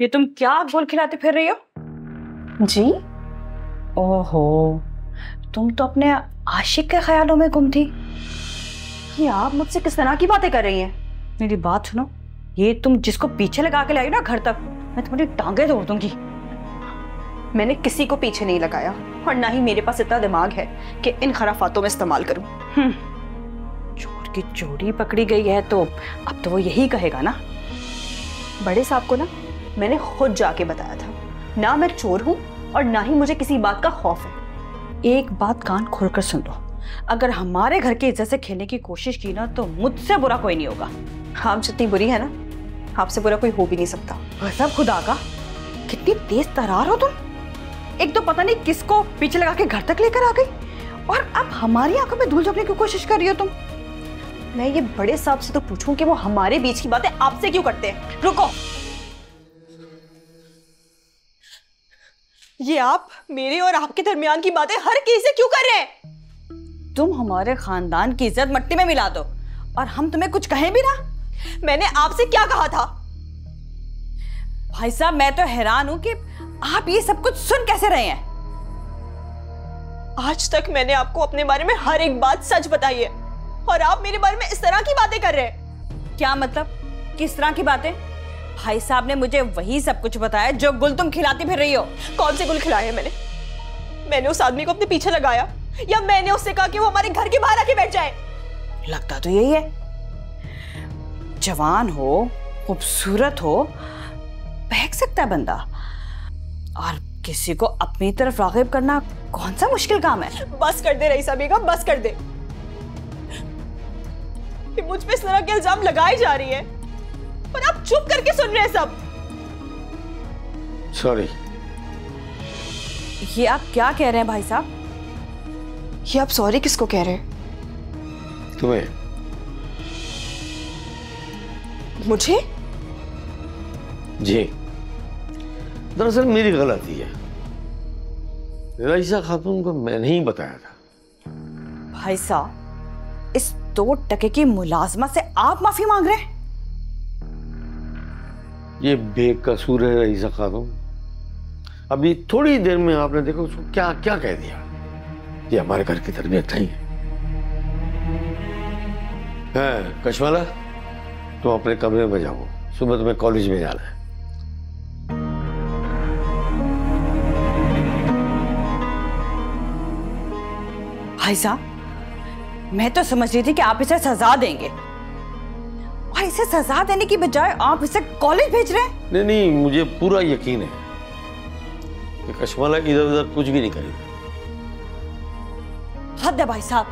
ये तुम क्या गोल खिलाते फिर रही हो? जी? ओहो, तुम तो अपने आशिक के ख्यालों में गुम थी। ये आप मुझसे किस तरह की बातें कर रही हैं? मेरी बात सुनो, ये तुम जिसको पीछे लगा के लाई ना घर तक, मैं तुम्हारी टांगे तोड़ दूंगी। मैंने किसी को पीछे नहीं लगाया और ना ही मेरे पास इतना दिमाग है कि इन खराफातों में इस्तेमाल करूं। चोर की चोरी पकड़ी गई है तो अब तो वो यही कहेगा ना। बड़े साहब को ना मैंने खुद जाके बताया था, ना मैं चोर हूं और ना ही मुझे किसी बात का खौफ है। एक बात कान खोलकर सुन लो, अगर हमारे घर की इज्जत से खेलने की कोशिश की ना तो मुझसे बुरा कोई नहीं होगा। आप जितनी बुरी है ना, आपसे बुरा कोई हो भी नहीं सकता। गजब खुदा का, कितनी तेज तरार हो तुम। एक तो पता नहीं किसको पीछे लगा के घर तक लेकर आ गई और अब हमारी आंखों में धूल झोंकने की कोशिश कर रही हो तुम। मैं ये बड़े साहब से तो पूछूं कि वो हमारे बीच की बातें आपसे क्यों करते हैं? रुको, ये आप मेरे और आपके दरमियान की बातें हर किसी से क्यों कर रहे हैं? तुम हमारे खानदान की इज्जत मट्टी में मिला दो और हम तुम्हें कुछ कहें भी ना। मैंने आपसे क्या कहा था? भाई साहब, मैं तो हैरान हूं कि आप ये सब कुछ सुन कैसे रहे हैं। आज तक मैंने आपको अपने बारे में हर एक बात सच बताई है और आप मेरे बारे में इस तरह की बातें कर रहे हैं। क्या मतलब? किस तरह की बातें? भाई साहब ने मुझे वही सब कुछ बताया जो गुल तुम खिलाती फिर रही हो। कौन से गुल खिलाए हैं मैंने उस आदमी को अपने पीछे लगाया या मैंने उससे कहा कि वो हमारे घर के बाहर आके बैठ जाए? लगता तो यही है। जवान हो, खूबसूरत हो, बहक सकता है बंदा, और किसी को अपनी तरफ राग़िब करना कौन सा मुश्किल काम है। बस कर दे रईसा बेगम, बस कर दे। मुझ पे इस तरह के इल्जाम लगाए जा रही है और आप चुप करके सुन रहे हैं सब। सॉरी। ये आप क्या कह रहे हैं भाई साहब? ये आप सॉरी किसको कह रहे हैं? तुम्हें। मुझे? जी, दरअसल मेरी गलती है। रईसा खातून को मैंने ही बताया था। भाई साहब, इस 2 टके की मुलाजमत से आप माफी मांग रहे हैं? ये बेकसूर है रईसा खातून। अभी थोड़ी देर में आपने देखो उसको क्या क्या कह दिया। ये हमारे घर की तरबियत नहीं है। कशमाला, तुम अपने कमरे में जाओ, सुबह तुम्हें कॉलेज में जाना है। भाई साहब, मैं तो समझ रही थी कि आप इसे सजा देंगे और इसे सजा देने की बजाय आप इसे कॉलेज भेज रहे हैं। नहीं नहीं, मुझे पूरा यकीन है कि कशमाला इधर उधर कुछ भी नहीं करेगी। हद है भाई साहब,